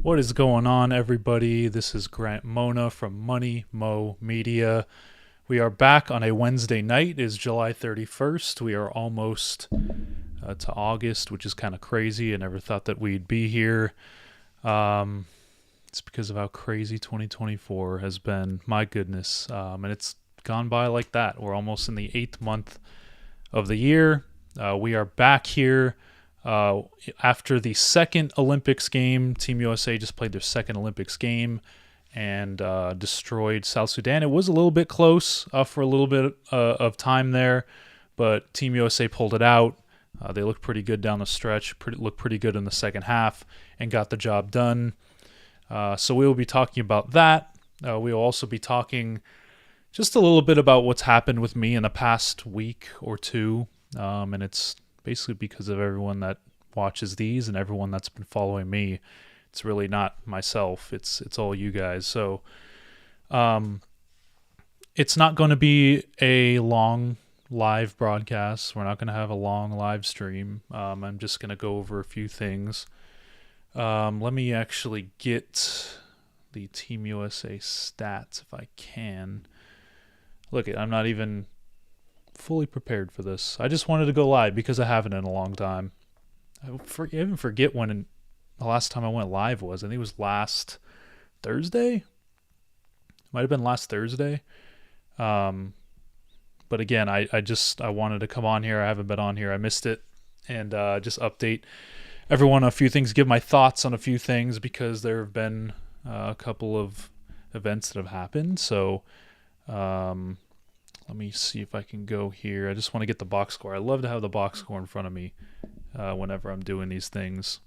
What is going on, everybody? This is Grant Mona from Money Mo Media. We are back on a Wednesday night. It is July 31st. We are almost to August, which is kind of crazy. I never thought that we'd be here. It's because of how crazy 2024 has been. My goodness. And it's gone by like that. We're almost in the 8th month of the year. We are back here. After the second Olympics game, Team USA just played their second Olympics game and destroyed South Sudan. It was a little bit close for a little bit of time there, but Team USA pulled it out. They looked pretty good down the stretch, looked pretty good in the second half, and got the job done. So we will be talking about that. We will also be talking just a little bit about what's happened with me in the past week or two, and it's basically because of everyone that watches these and everyone that's been following me. It's really not myself. It's all you guys. So it's not going to be a long live broadcast. We're not going to have a long live stream. I'm just going to go over a few things. Let me actually get the Team USA stats if I can. Look, I'm not even fully prepared for this. I just wanted to go live because I haven't in a long time. I even forget when the last time I went live was. I think it was last Thursday. Might have been last Thursday. But again, I wanted to come on here. I haven't been on here. I missed it, and just update everyone on a few things, give my thoughts on a few things because there have been a couple of events that have happened. So let me see if I can go here. I just want to get the box score. I love to have the box score in front of me whenever I'm doing these things.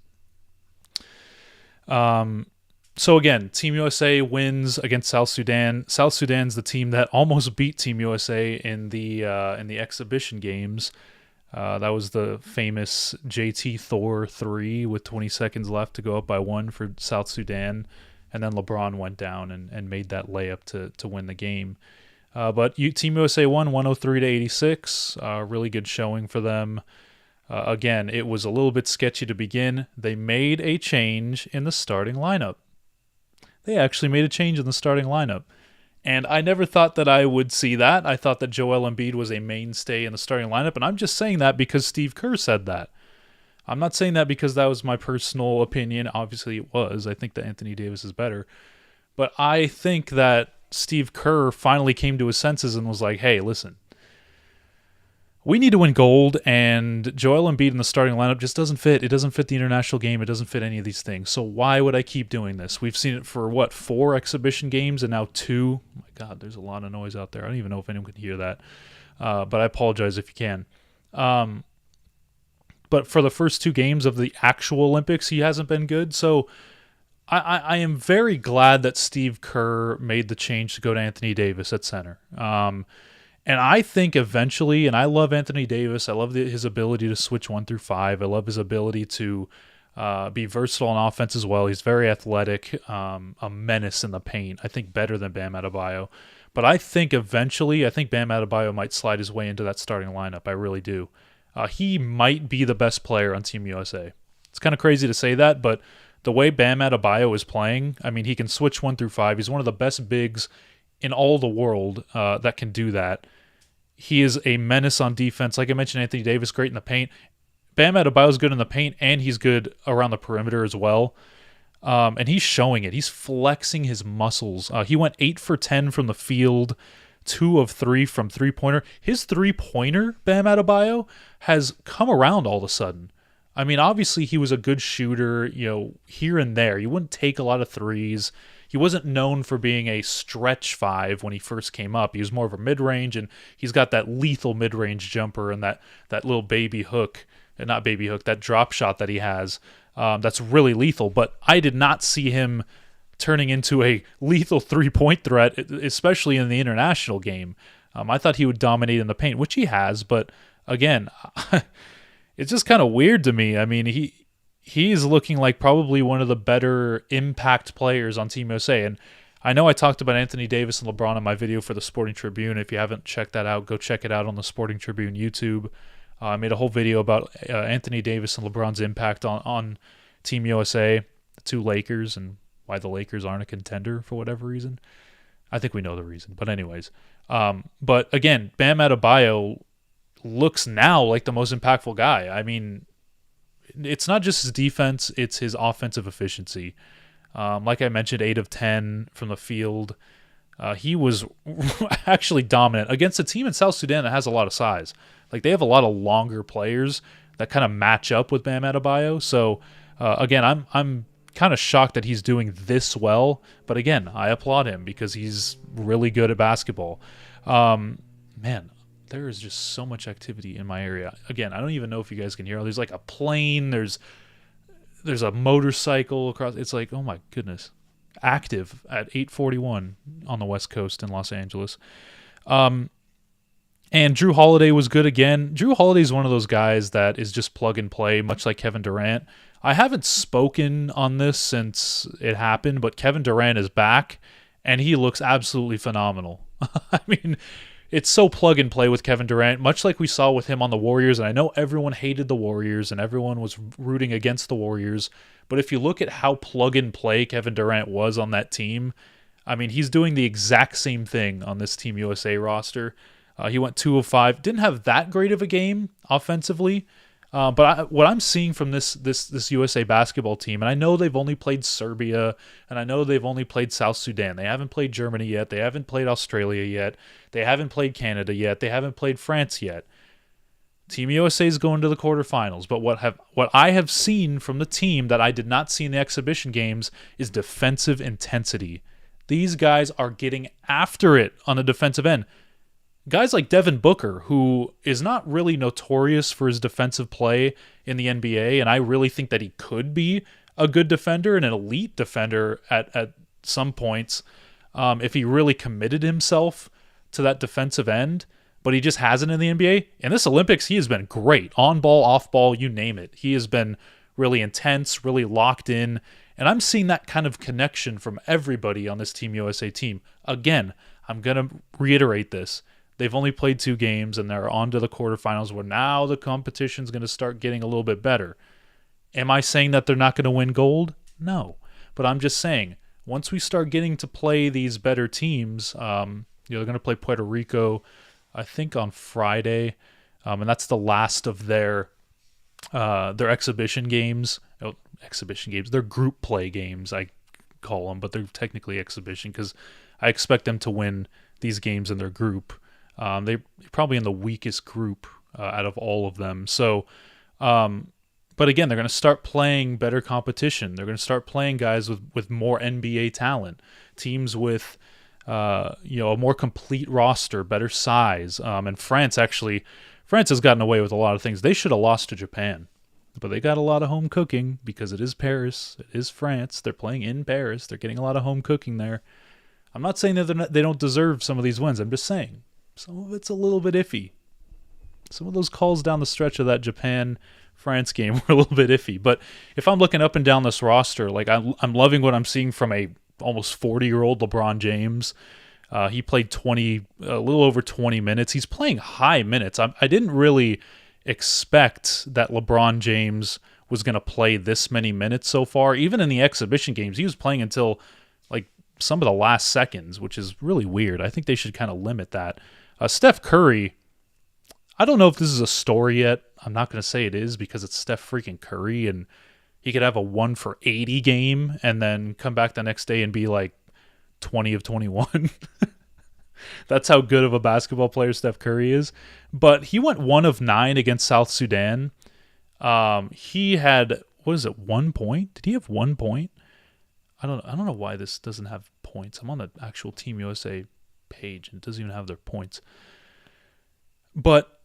So again, Team USA wins against South Sudan. South Sudan's the team that almost beat Team USA in the exhibition games. That was the famous JT Thor 3 with 20 seconds left to go up by 1 for South Sudan. And then LeBron went down and made that layup to win the game. But Team USA won 103-86. Really good showing for them. Again, it was a little bit sketchy to begin. They made a change in the starting lineup. They actually made a change in the starting lineup. And I never thought that I would see that. I thought that Joel Embiid was a mainstay in the starting lineup. And I'm just saying that because Steve Kerr said that. I'm not saying that because that was my personal opinion. Obviously it was. I think that Anthony Davis is better. But I think that Steve Kerr finally came to his senses and was like, hey, listen, we need to win gold, and Joel Embiid in the starting lineup just doesn't fit. It doesn't fit the international game. It doesn't fit any of these things. So why would I keep doing this? We've seen it for, 4 exhibition games and now 2. Oh my God, there's a lot of noise out there. I don't even know if anyone can hear that, but I apologize if you can. But for the first 2 games of the actual Olympics, he hasn't been good. So I am very glad that Steve Kerr made the change to go to Anthony Davis at center. And I think eventually, and I love Anthony Davis. I love his ability to switch 1 through 5. I love his ability to be versatile on offense as well. He's very athletic, a menace in the paint. I think better than Bam Adebayo. But I think eventually, Bam Adebayo might slide his way into that starting lineup. I really do. He might be the best player on Team USA. It's kind of crazy to say that, but the way Bam Adebayo is playing, I mean, he can switch 1 through 5. He's one of the best bigs in all the world that can do that. He is a menace on defense. Like I mentioned, Anthony Davis, great in the paint. Bam Adebayo is good in the paint, and he's good around the perimeter as well. And he's showing it. He's flexing his muscles. He went 8 for 10 from the field, 2 of 3 from three-pointer. His three-pointer, Bam Adebayo, has come around all of a sudden. I mean, obviously he was a good shooter, here and there. He wouldn't take a lot of threes. He wasn't known for being a stretch 5 when he first came up. He was more of a mid-range, and he's got that lethal mid-range jumper and that little that drop shot that he has. That's really lethal. But I did not see him turning into a lethal three-point threat, especially in the international game. I thought he would dominate in the paint, which he has. But again, it's just kind of weird to me. I mean, he's looking like probably one of the better impact players on Team USA. And I know I talked about Anthony Davis and LeBron in my video for the Sporting Tribune. If you haven't checked that out, go check it out on the Sporting Tribune YouTube. I made a whole video about Anthony Davis and LeBron's impact on Team USA. the two Lakers and why the Lakers aren't a contender for whatever reason. I think we know the reason. But anyways, but again, Bam Adebayo looks now like the most impactful guy. I mean, it's not just his defense, it's his offensive efficiency. Like I mentioned, 8 of 10 from the field. He was actually dominant against a team in South Sudan that has a lot of size. Like, they have a lot of longer players that kind of match up with Bam Adebayo. So, again, I'm kind of shocked that he's doing this well. But again, I applaud him because he's really good at basketball. Man, there is just so much activity in my area. Again, I don't even know if you guys can hear. There's like a plane. There's a motorcycle across. It's like, oh my goodness. Active at 8:41 on the West Coast in Los Angeles. And Drew Holiday was good again. Drew Holiday is one of those guys that is just plug and play, much like Kevin Durant. I haven't spoken on this since it happened, but Kevin Durant is back, and he looks absolutely phenomenal. I mean, it's so plug and play with Kevin Durant, much like we saw with him on the Warriors. And I know everyone hated the Warriors and everyone was rooting against the Warriors. But if you look at how plug and play Kevin Durant was on that team, I mean, he's doing the exact same thing on this Team USA roster. He went 2 of 5. Didn't have that great of a game offensively. But what I'm seeing from this USA basketball team, and I know they've only played Serbia, and I know they've only played South Sudan. They haven't played Germany yet. They haven't played Australia yet. They haven't played Canada yet. They haven't played France yet. Team USA is going to the quarterfinals. But what I have seen from the team that I did not see in the exhibition games is defensive intensity. These guys are getting after it on the defensive end. Guys like Devin Booker, who is not really notorious for his defensive play in the NBA, and I really think that he could be a good defender and an elite defender at some points if he really committed himself to that defensive end, but he just hasn't in the NBA. In this Olympics, he has been great. On ball, off ball, you name it. He has been really intense, really locked in, and I'm seeing that kind of connection from everybody on this Team USA team. Again, I'm going to reiterate this. They've only played 2 games, and they're on to the quarterfinals where now the competition's going to start getting a little bit better. Am I saying that they're not going to win gold? No. But I'm just saying, once we start getting to play these better teams, they're going to play Puerto Rico, I think, on Friday, and that's the last of their exhibition games. Oh, exhibition games. They're group play games, I call them, but they're technically exhibition because I expect them to win these games in their group. They're probably in the weakest group out of all of them. So, but again, they're going to start playing better competition. They're going to start playing guys with more NBA talent, teams with a more complete roster, better size. And France has gotten away with a lot of things. They should have lost to Japan, but they got a lot of home cooking because it is Paris, it is France. They're playing in Paris. They're getting a lot of home cooking there. I'm not saying that they don't deserve some of these wins. I'm just saying some of it's a little bit iffy. Some of those calls down the stretch of that Japan-France game were a little bit iffy. But if I'm looking up and down this roster, like I'm loving what I'm seeing from a almost 40-year-old LeBron James. He played a little over 20 minutes. He's playing high minutes. I didn't really expect that LeBron James was going to play this many minutes so far. Even in the exhibition games, he was playing until like some of the last seconds, which is really weird. I think they should kind of limit that. Steph Curry, I don't know if this is a story yet. I'm not going to say it is because it's Steph freaking Curry, and he could have a 1 for 80 game and then come back the next day and be like 20 of 21. That's how good of a basketball player Steph Curry is. But he went 1 of 9 against South Sudan. He had, 1 point? Did he have 1 point? I don't know why this doesn't have points. I'm on the actual Team USA page and it doesn't even have their points. But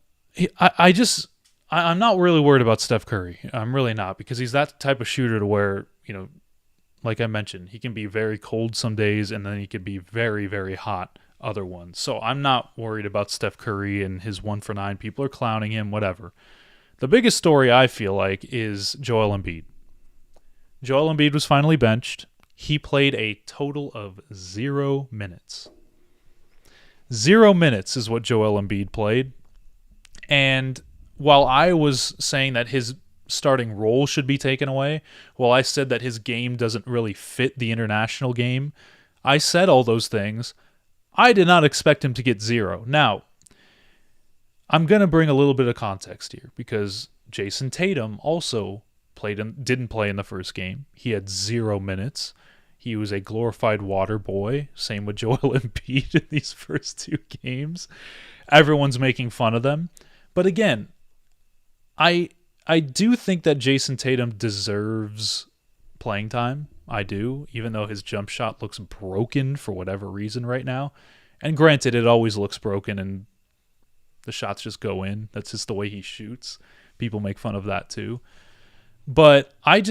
I'm not really worried about Steph Curry. I'm really not, because he's that type of shooter to where, like I mentioned, he can be very cold some days and then he can be very, very hot other ones. So I'm not worried about Steph Curry and his 1 for 9. People are clowning him, whatever. The biggest story I feel like is Joel Embiid. Joel Embiid was finally benched. He played a total of 0 minutes. 0 minutes is what Joel Embiid played. And while I was saying that his starting role should be taken away. Well, I said that his game doesn't really fit the international game. I said all those things. I did not expect him to get 0. Now, I'm going to bring a little bit of context here because Jason Tatum also didn't play in the first game. He had 0 minutes. He was a glorified water boy. Same with Joel Embiid in these first 2 games. Everyone's making fun of them. But again, I do think that Jason Tatum deserves playing time. I do, even though his jump shot looks broken for whatever reason right now. And granted, it always looks broken and the shots just go in. That's just the way he shoots. People make fun of that too. But I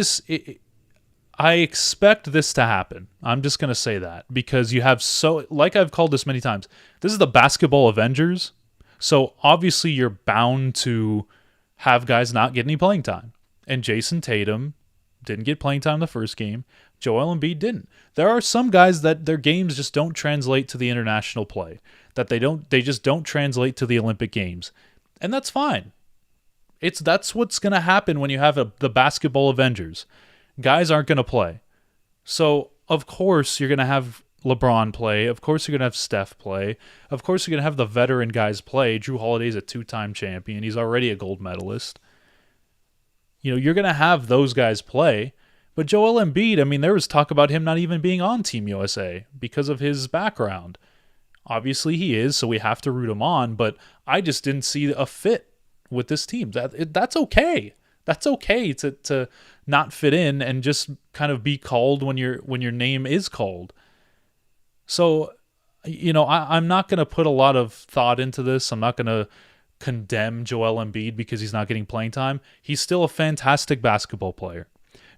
expect this to happen. I'm just going to say that because you have like I've called this many times, this is the basketball Avengers. So obviously you're bound to have guys not get any playing time. And Jason Tatum didn't get playing time in the first game. Joel Embiid didn't. There are some guys that their games just don't translate to the international play. That they just don't translate to the Olympic Games. And that's fine. That's what's going to happen when you have the basketball Avengers. Guys aren't going to play. So, of course, you're going to have LeBron play. Of course, you're going to have Steph play. Of course, you're going to have the veteran guys play. Drew Holiday's a 2-time champion. He's already a gold medalist. You're going to have those guys play. But Joel Embiid, I mean, there was talk about him not even being on Team USA because of his background. Obviously, he is, so we have to root him on. But I just didn't see a fit with this team. That's okay. That's okay to not fit in and just kind of be called when your name is called. So, I'm not going to put a lot of thought into this. I'm not going to condemn Joel Embiid because he's not getting playing time. He's still a fantastic basketball player.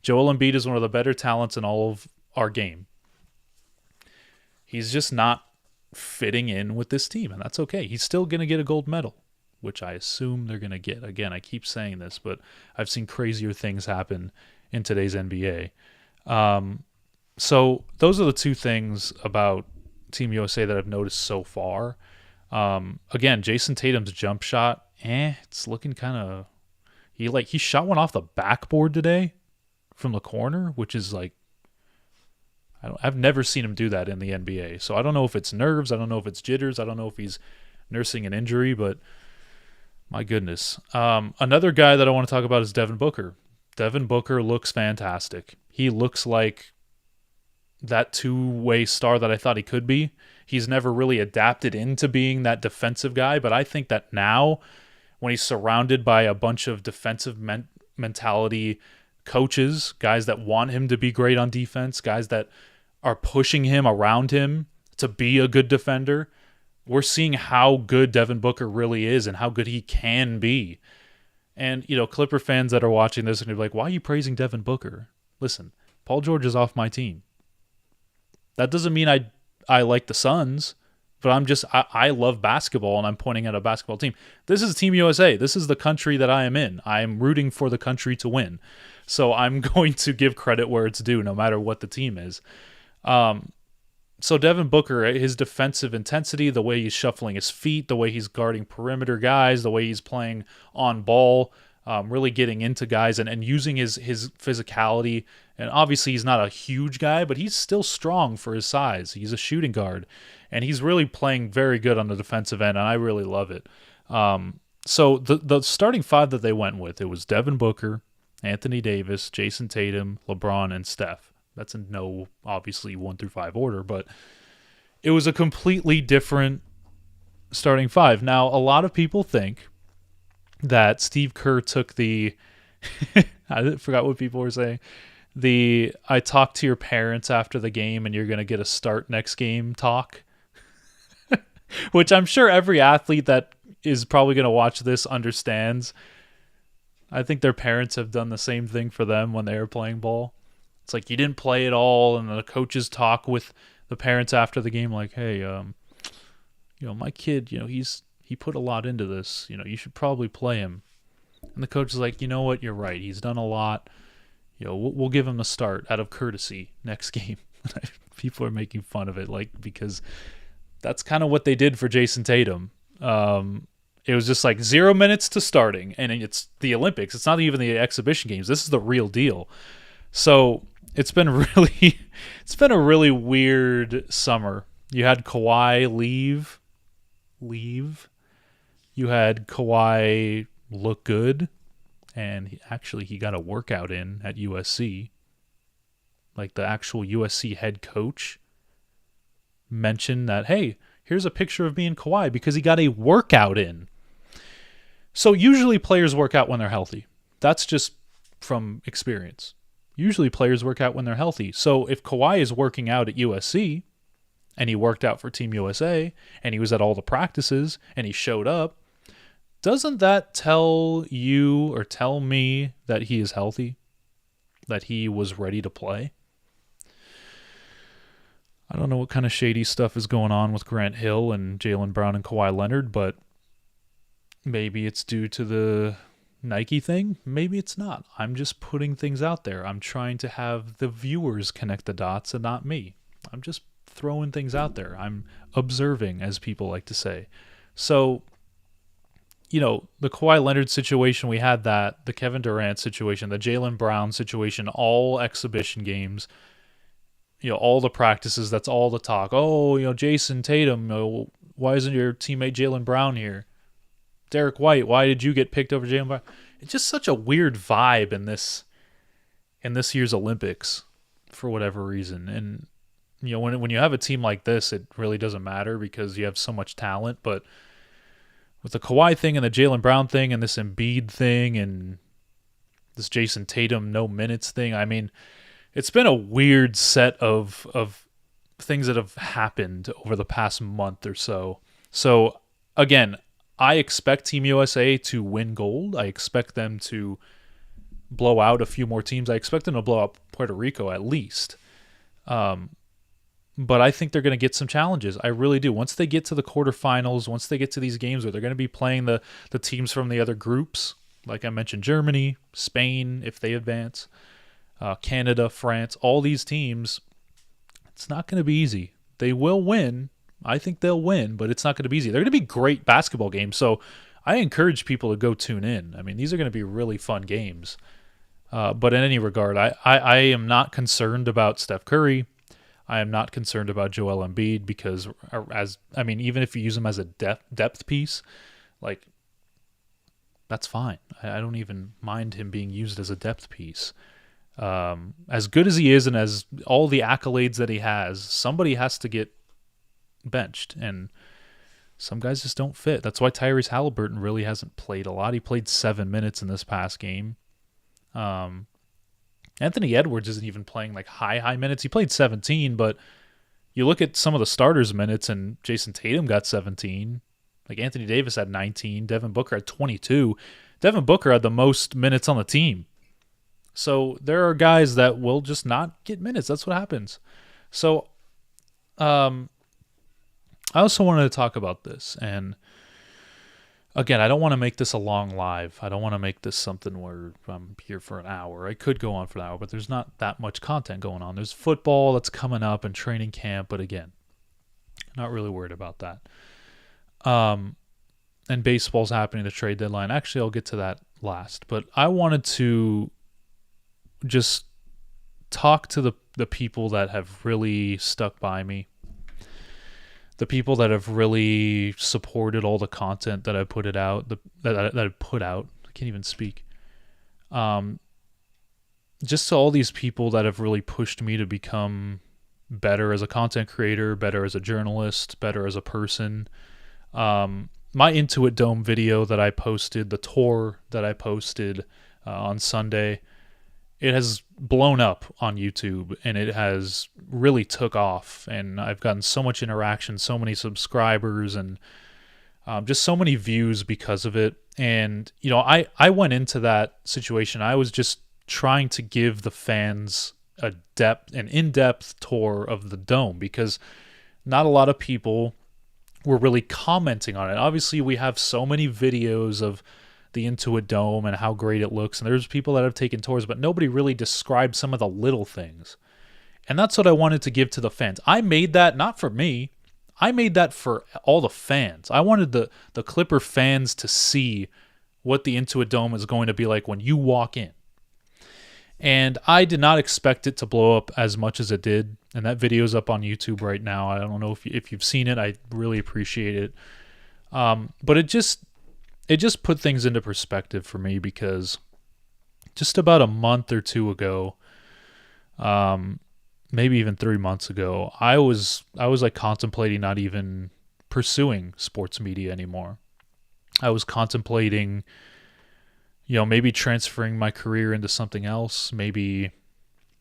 Joel Embiid is one of the better talents in all of our game. He's just not fitting in with this team, and that's okay. He's still going to get a gold medal, which I assume they're going to get. Again, I keep saying this, but I've seen crazier things happen in today's NBA. So those are the 2 things about Team USA that I've noticed so far. Again, Jason Tatum's jump shot, it's looking kind of... He shot one off the backboard today from the corner, which is like... I've never seen him do that in the NBA. So I don't know if it's nerves. I don't know if it's jitters. I don't know if he's nursing an injury, but... My goodness. Another guy that I want to talk about is Devin Booker. Devin Booker looks fantastic. He looks like that 2-way star that I thought he could be. He's never really adapted into being that defensive guy, but I think that now, when he's surrounded by a bunch of defensive mentality coaches, guys that want him to be great on defense, guys that are pushing him around him to be a good defender, we're seeing how good Devin Booker really is and how good he can be. And, Clipper fans that are watching this are going to be like, why are you praising Devin Booker? Listen, Paul George is off my team. That doesn't mean I like the Suns, but I love basketball and I'm pointing at a basketball team. This is Team USA. This is the country that I am in. I am rooting for the country to win. So I'm going to give credit where it's due, no matter what the team is. So Devin Booker, his defensive intensity, the way he's shuffling his feet, the way he's guarding perimeter guys, the way he's playing on ball, really getting into guys and using his physicality. And obviously he's not a huge guy, but he's still strong for his size. He's a shooting guard. And he's really playing very good on the defensive end, and I really love it. So the starting 5 that they went with, it was Devin Booker, Anthony Davis, Jason Tatum, LeBron, and Steph. That's in no, obviously, 1 through 5 order, but it was a completely different starting 5. Now, a lot of people think that Steve Kerr took the... I forgot what people were saying. I talked to your parents after the game and you're going to get a start next game talk. Which I'm sure every athlete that is probably going to watch this understands. I think their parents have done the same thing for them when they were playing ball. It's like you didn't play at all, and the coaches talk with the parents after the game like, hey, my kid, he put a lot into this. You should probably play him. And the coach is like, you know what, you're right. He's done a lot. We'll give him the start out of courtesy next game. People are making fun of it, because that's kind of what they did for Jason Tatum. It was just like 0 minutes to starting, and it's the Olympics. It's not even the exhibition games. This is the real deal. So it's been really, it's been a really weird summer. You had Kawhi leave. You had Kawhi look good, and he got a workout in at USC. Like the actual USC head coach mentioned that, hey, here's a picture of me and Kawhi because he got a workout in. So usually players work out when they're healthy. That's just from experience. Usually players work out when they're healthy. So if Kawhi is working out at USC and he worked out for Team USA and he was at all the practices and he showed up, doesn't that tell you or tell me that he is healthy? That he was ready to play? I don't know what kind of shady stuff is going on with Grant Hill and Jaylen Brown and Kawhi Leonard, but maybe it's due to the Nike thing. Maybe it's not. I'm just putting things out there. I'm trying to have the viewers connect the dots and not me. I'm just throwing things out there. I'm observing, as people like to say. So, the Kawhi Leonard situation, we had that. The Kevin Durant situation, the Jaylen Brown situation, all exhibition games. All the practices, that's all the talk. Oh, Jason Tatum, why isn't your teammate Jaylen Brown here? Derek White, why did you get picked over Jaylen Brown? It's just such a weird vibe in this year's Olympics for whatever reason. And when you have a team like this, it really doesn't matter because you have so much talent. But with the Kawhi thing and the Jaylen Brown thing and this Embiid thing and this Jason Tatum no minutes thing, I mean, it's been a weird set of things that have happened over the past month or so. So, again, I expect Team USA to win gold. I expect them to blow out a few more teams. I expect them to blow out Puerto Rico at least. But I think they're going to get some challenges. I really do. Once they get to the quarterfinals, once they get to these games where they're going to be playing the teams from the other groups, like I mentioned, Germany, Spain, if they advance, Canada, France, all these teams, it's not going to be easy. They will win. I think they'll win, but it's not going to be easy. They're going to be great basketball games, so I encourage people to go tune in. I mean, these are going to be really fun games. But in any regard, I am not concerned about Steph Curry. I am not concerned about Joel Embiid because, even if you use him as a depth piece, like, that's fine. I don't even mind him being used as a depth piece. As good as he is and as all the accolades that he has, somebody has to get benched, and some guys just don't fit. That's why Tyrese Halliburton really hasn't played a lot. He played 7 minutes in this past game. Anthony Edwards isn't even playing like high minutes. He played 17, but you look at some of the starters' minutes, and Jason Tatum got 17. Like Anthony Davis had 19. Devin Booker had 22. Devin Booker had the most minutes on the team. So there are guys that will just not get minutes. That's what happens. So I also wanted to talk about this. And again, I don't want to make this a long live. I don't want to make this something where I'm here for an hour. I could go on for an hour, but there's not that much content going on. There's football that's coming up and training camp, but again, not really worried about that. And baseball's happening, the trade deadline. Actually, I'll get to that last. But I wanted to just talk to the people that have really stuck by me, the people that have really supported all the content that I put out. I can't even speak. Just to all these people that have really pushed me to become better as a content creator, better as a journalist, better as a person. My Intuit Dome video that I posted, the tour that I posted on Sunday, it has blown up on YouTube, and it has really took off, and I've gotten so much interaction, so many subscribers, and just so many views because of it. And I went into that situation, I was just trying to give the fans an in-depth tour of the Dome, because not a lot of people were really commenting on it. Obviously, we have so many videos of the Intuit Dome and how great it looks, and there's people that have taken tours, but nobody really described some of the little things. And that's what I wanted to give to the fans. I made that not for me. I made that for all the fans. I wanted the Clipper fans to see what the Intuit Dome is going to be like when you walk in. And I did not expect it to blow up as much as it did. And that video is up on YouTube right now. I don't know if you've seen it. I really appreciate it. But it just put things into perspective for me, because just about a month or two ago, maybe even 3 months ago, I was like contemplating not even pursuing sports media anymore. I was contemplating, maybe transferring my career into something else, maybe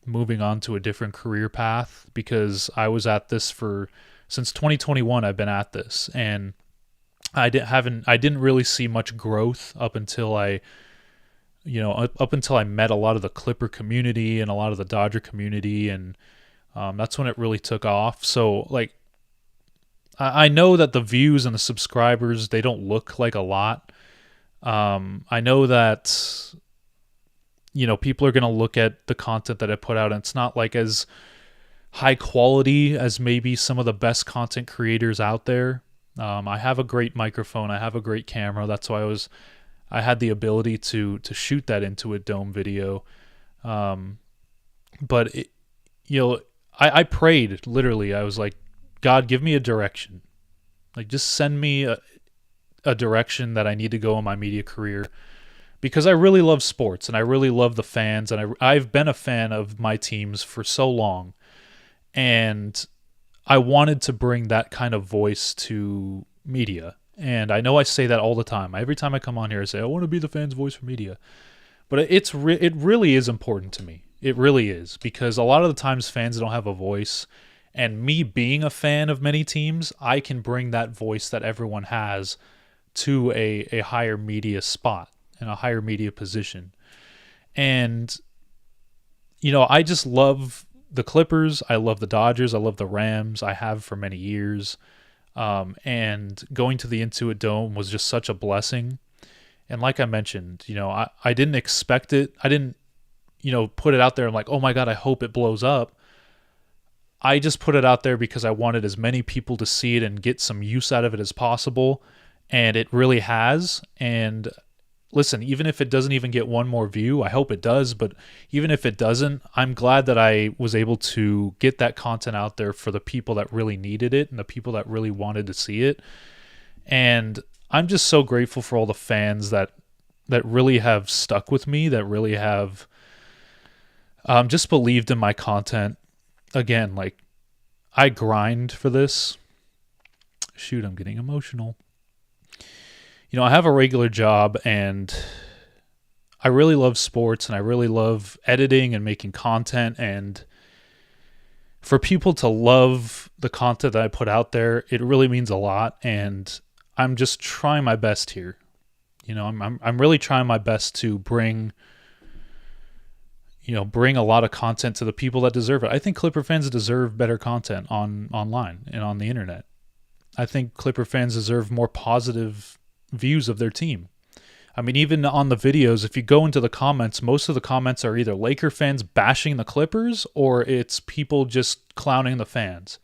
moving on to a different career path, because I was at this since 2021. I've been at this, and I didn't really see much growth up until I met a lot of the Clipper community and a lot of the Dodger community, and that's when it really took off. So, like, I know that the views and the subscribers, they don't look like a lot. I know that, people are going to look at the content that I put out, and it's not like as high quality as maybe some of the best content creators out there. I have a great microphone. I have a great camera. That's why I had the ability to shoot that Intuit Dome video. But I prayed, literally. I was like, God, give me a direction. Like, just send me a direction that I need to go in my media career, because I really love sports and I really love the fans, and I've been a fan of my teams for so long, and I wanted to bring that kind of voice to media. And I know I say that all the time. Every time I come on here, I say, I want to be the fan's voice for media. But it really is important to me. It really is, because a lot of the times fans don't have a voice. And me being a fan of many teams, I can bring that voice that everyone has to a higher media spot and a higher media position. And, I just love the Clippers. I love the Dodgers. I love the Rams. I have for many years. And going to the Intuit Dome was just such a blessing. And like I mentioned, I didn't expect it. I didn't, put it out there and like, oh my God, I hope it blows up. I just put it out there because I wanted as many people to see it and get some use out of it as possible. And it really has. And listen, even if it doesn't even get one more view, I hope it does. But even if it doesn't, I'm glad that I was able to get that content out there for the people that really needed it and the people that really wanted to see it. And I'm just so grateful for all the fans that really have stuck with me, that really have just believed in my content. Again, like, I grind for this. Shoot, I'm getting emotional. I have a regular job, and I really love sports, and I really love editing and making content. And for people to love the content that I put out there, it really means a lot. And I'm just trying my best here. I'm really trying my best to bring a lot of content to the people that deserve it. I think Clipper fans deserve better content online and on the internet. I think Clipper fans deserve more positive views of their team. I mean, even on the videos, if you go into the comments, most of the comments are either Laker fans bashing the Clippers or it's people just clowning the fans.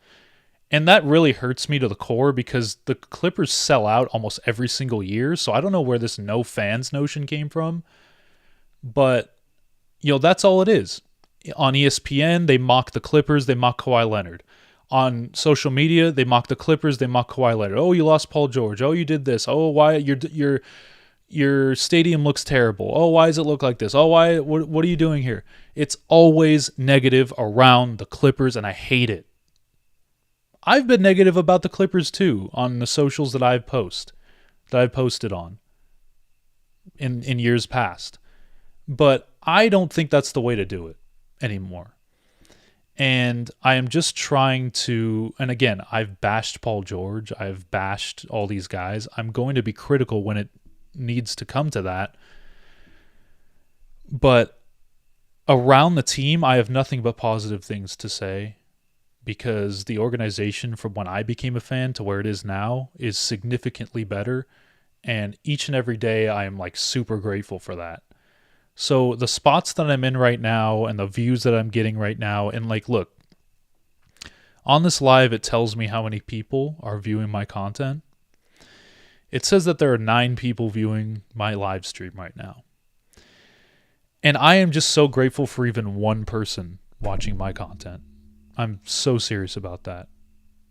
And that really hurts me to the core, because the Clippers sell out almost every single year. So I don't know where this no fans notion came from, but that's all it is. On ESPN, they mock the Clippers, they mock Kawhi Leonard. On social media, they mock the Clippers, they mock Kawhi Leonard. Oh, you lost Paul George. Oh, you did this. Oh, why your stadium looks terrible. Oh, why does it look like this? Oh, why? What are you doing here? It's always negative around the Clippers, and I hate it. I've been negative about the Clippers too on the socials that I've posted on in years past. But I don't think that's the way to do it anymore. And I am just trying to, and again, I've bashed Paul George. I've bashed all these guys. I'm going to be critical when it needs to come to that. But around the team, I have nothing but positive things to say, because the organization from when I became a fan to where it is now is significantly better. And each and every day, I am like super grateful for that. So the spots that I'm in right now and the views that I'm getting right now, and like, look, On this live, it tells me how many people are viewing my content. It says that there are 9 people viewing my live stream right now. And I am just so grateful for even one person watching my content. I'm so serious about that.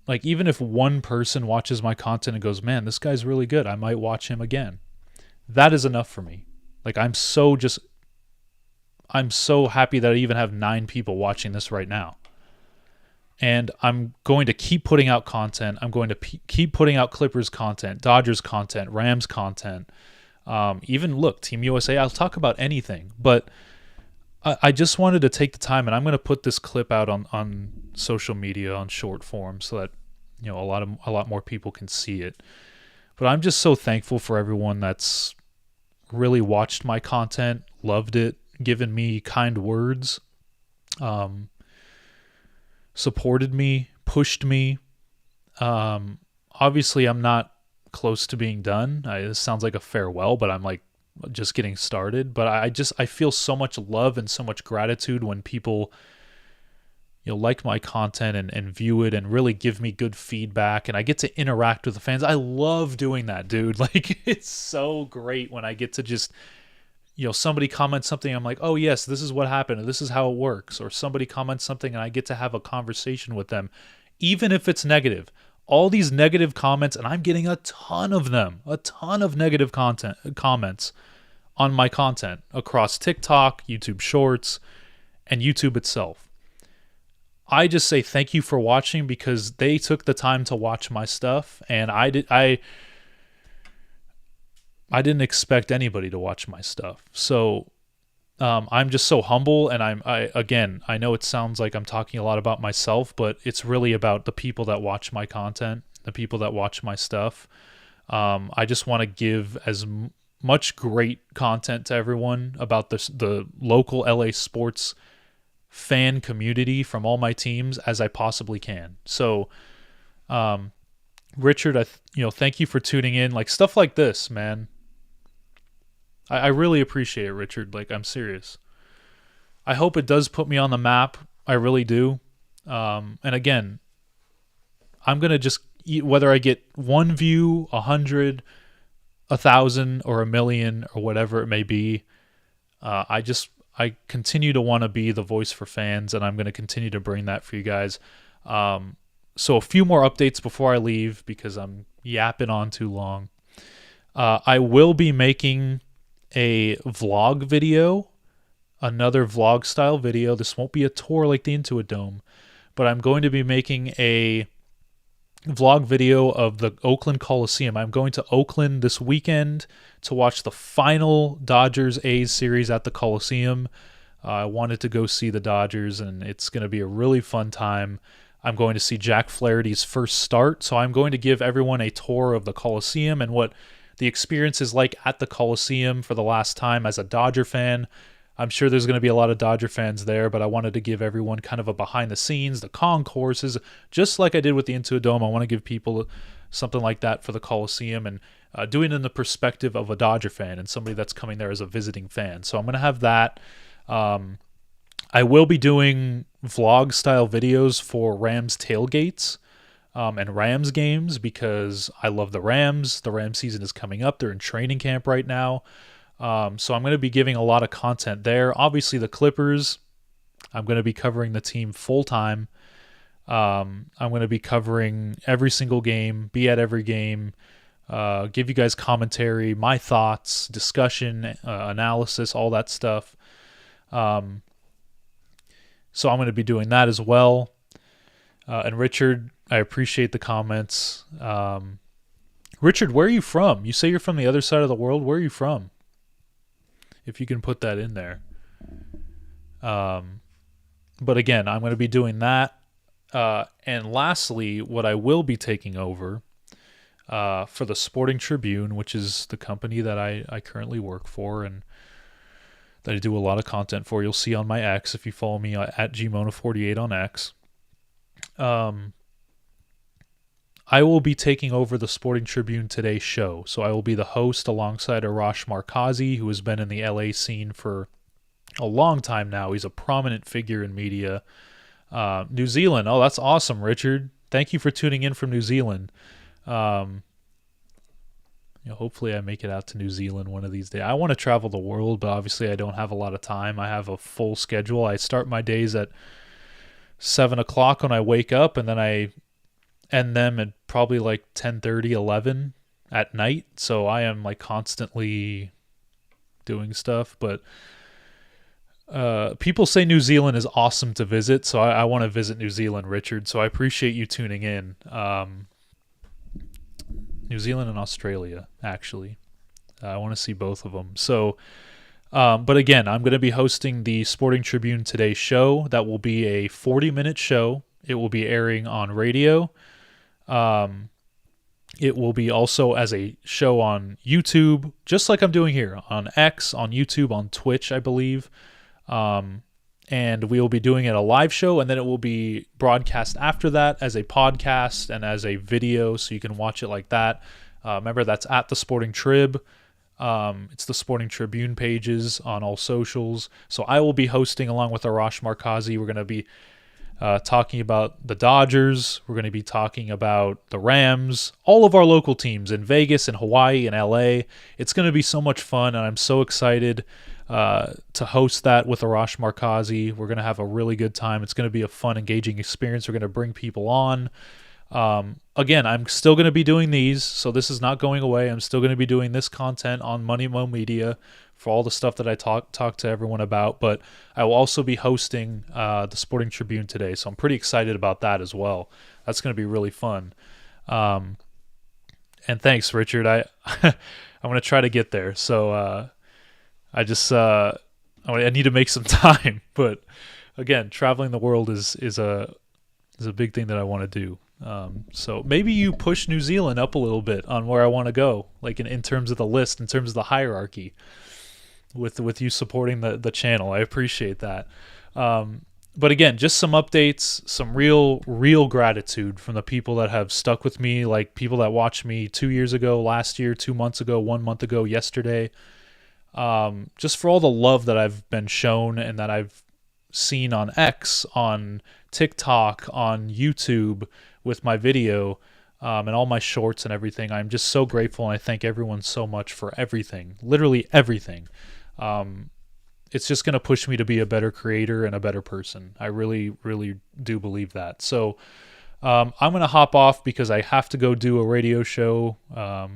Like, even if one person watches my content and goes, man, this guy's really good, I might watch him again. That is enough for me. Like, I'm so happy that I even have 9 people watching this right now. And I'm going to keep putting out content. I'm going to keep putting out Clippers content, Dodgers content, Rams content. Even, look, Team USA, I'll talk about anything. But I just wanted to take the time, and I'm going to put this clip out on social media on short form so that, you know, a lot more people can see it. But I'm just so thankful for everyone that's really watched my content, loved it, given me kind words, supported me, pushed me. Obviously, I'm not close to being done. This sounds like a farewell, but I'm like just getting started. But I feel so much love and so much gratitude when people, you know, like my content and view it and really give me good feedback, and I get to interact with the fans. I love doing that, dude. Like, it's so great when I get to just, you know, somebody comments something, I'm like, oh yes, this is what happened, or this is how it works. Or somebody comments something and I get to have a conversation with them, even if it's negative. All these negative comments, and I'm getting a ton of them, a ton of negative comments on my content across TikTok, YouTube Shorts, and YouTube itself. I just say thank you for watching, because they took the time to watch my stuff, and I didn't expect anybody to watch my stuff. So I'm just so humble, and I know it sounds like I'm talking a lot about myself, but it's really about the people that watch my content, the people that watch my stuff. I just want to give as much great content to everyone about the local LA sports fan community from all my teams as I possibly can. So, Richard, thank you for tuning in. Like, stuff like this, man, I really appreciate it, Richard. Like, I'm serious. I hope it does put me on the map. I really do. And again, I'm going to just, whether I get 1 view, 100, 1,000, or 1,000,000, or whatever it may be, I continue to want to be the voice for fans, and I'm going to continue to bring that for you guys. So a few more updates before I leave, because I'm yapping on too long. I will be making a vlog video, another vlog style video. This won't be a tour like the Intuit Dome, but I'm going to be making a vlog video of the Oakland Coliseum. I'm going to Oakland this weekend to watch the final Dodgers-A's series at the Coliseum. I wanted to go see the Dodgers, and it's going to be a really fun time. I'm going to see Jack Flaherty's first start, so I'm going to give everyone a tour of the Coliseum and what the experience is like at the Coliseum for the last time as a Dodger fan. I'm sure there's going to be a lot of Dodger fans there, but I wanted to give everyone kind of a behind the scenes, the concourses, just like I did with the Intuit Dome. I want to give people something like that for the Coliseum, and doing it in the perspective of a Dodger fan and somebody that's coming there as a visiting fan. So I'm going to have that. I will be doing vlog style videos for Rams tailgates and Rams games, because I love the Rams. The Rams season is coming up. They're in training camp right now. So I'm going to be giving a lot of content there. Obviously, the Clippers, I'm going to be covering the team full time. I'm going to be covering every single game, be at every game, give you guys commentary, my thoughts, discussion, analysis, all that stuff. So I'm going to be doing that as well. And Richard, I appreciate the comments. Richard, where are you from? You say you're from the other side of the world. Where are you from? If you can put that in there. But again, I'm going to be doing that. And lastly, what I will be taking over for the Sporting Tribune, which is the company that I currently work for and that I do a lot of content for. You'll see on my X if you follow me at gmona48 on X. I will be taking over the Sporting Tribune Today show. So I will be the host alongside Arash Markazi, who has been in the LA scene for a long time now. He's a prominent figure in media. New Zealand. Oh, that's awesome, Richard. Thank you for tuning in from New Zealand. Um, hopefully I make it out to New Zealand one of these days. I want to travel the world, but obviously I don't have a lot of time. I have a full schedule. I start my days at 7 o'clock when I wake up, and then I end them at probably like 10:30, 11 at night. So I am like constantly doing stuff, but people say New Zealand is awesome to visit, so I want to visit New Zealand, Richard. So I appreciate you tuning in. New Zealand and Australia, actually. I want to see both of them. So, but again, I'm going to be hosting the Sporting Tribune Today show. That will be a 40-minute show. It will be airing on radio. It will be also as a show on YouTube, just like I'm doing here, on X, on YouTube, on Twitch, I believe. And we will be doing it a live show, and then it will be broadcast after that as a podcast and as a video, so you can watch it like that. Remember, that's at the Sporting Trib. It's the Sporting Tribune pages on all socials. So I will be hosting along with Arash Markazi. We're going to be talking about the Dodgers. We're going to be talking about the Rams, all of our local teams in Vegas and Hawaii and LA. It's going to be so much fun, and I'm so excited to host that with Arash Markazi. We're going to have a really good time. It's going to be a fun, engaging experience. We're going to bring people on. Again, I'm still going to be doing these, so this is not going away. I'm still going to be doing this content on Money Mo Media for all the stuff that I talk to everyone about, but I will also be hosting the Sporting Tribune Today, so I'm pretty excited about that as well. That's going to be really fun. And thanks, Richard. I'm going to try to get there. So I need to make some time, but again, traveling the world is a big thing that I want to do. So maybe you push New Zealand up a little bit on where I want to go, like in terms of the list, in terms of the hierarchy, with you supporting the channel. I appreciate that. But again, just some updates, some real gratitude from the people that have stuck with me, like people that watched me 2 years ago, last year, 2 months ago, 1 month ago, yesterday. Just for all the love that I've been shown and that I've seen on X, on TikTok, on YouTube with my video, and all my shorts and everything. I'm just so grateful, and I thank everyone so much for everything, literally everything. It's just going to push me to be a better creator and a better person. I really, really do believe that. So I'm going to hop off because I have to go do a radio show.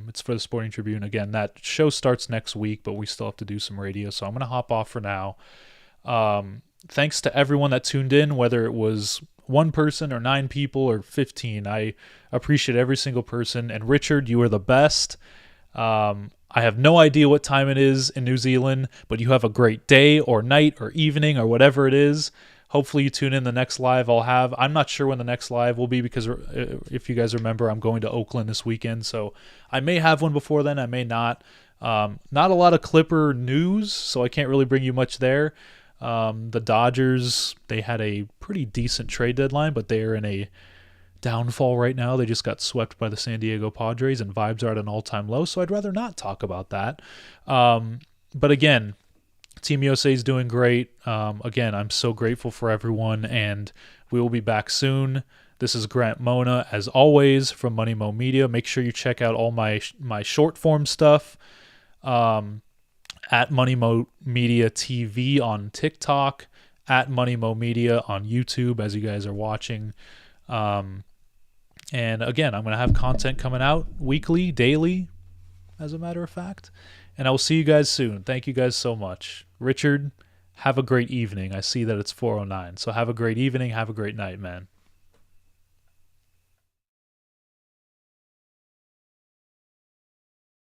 It's for the Sporting Tribune. Again, that show starts next week, but we still have to do some radio. So I'm going to hop off for now. Thanks to everyone that tuned in, whether it was one person or 9 people or 15. I appreciate every single person. And Richard, you are the best. I have no idea what time it is in New Zealand, but you have a great day or night or evening or whatever it is. Hopefully you tune in the next live I'll have. I'm not sure when the next live will be because if you guys remember, I'm going to Oakland this weekend. So I may have one before then. I may not. Not a lot of Clipper news, so I can't really bring you much there. The Dodgers, they had a pretty decent trade deadline, but they are in a downfall right now. They just got swept by the San Diego Padres, and vibes are at an all-time low, so I'd rather not talk about that. But again, Team USA is doing great. Again, I'm so grateful for everyone, and we will be back soon. This is Grant Mona, as always, from Money Mo Media. Make sure you check out all my short-form stuff at Money Mo Media TV on TikTok, at Money Mo Media on YouTube, as you guys are watching. And again, I'm going to have content coming out weekly, daily, as a matter of fact. And I will see you guys soon. Thank you guys so much. Richard, have a great evening. I see that it's 4:09. So have a great evening. Have a great night, man.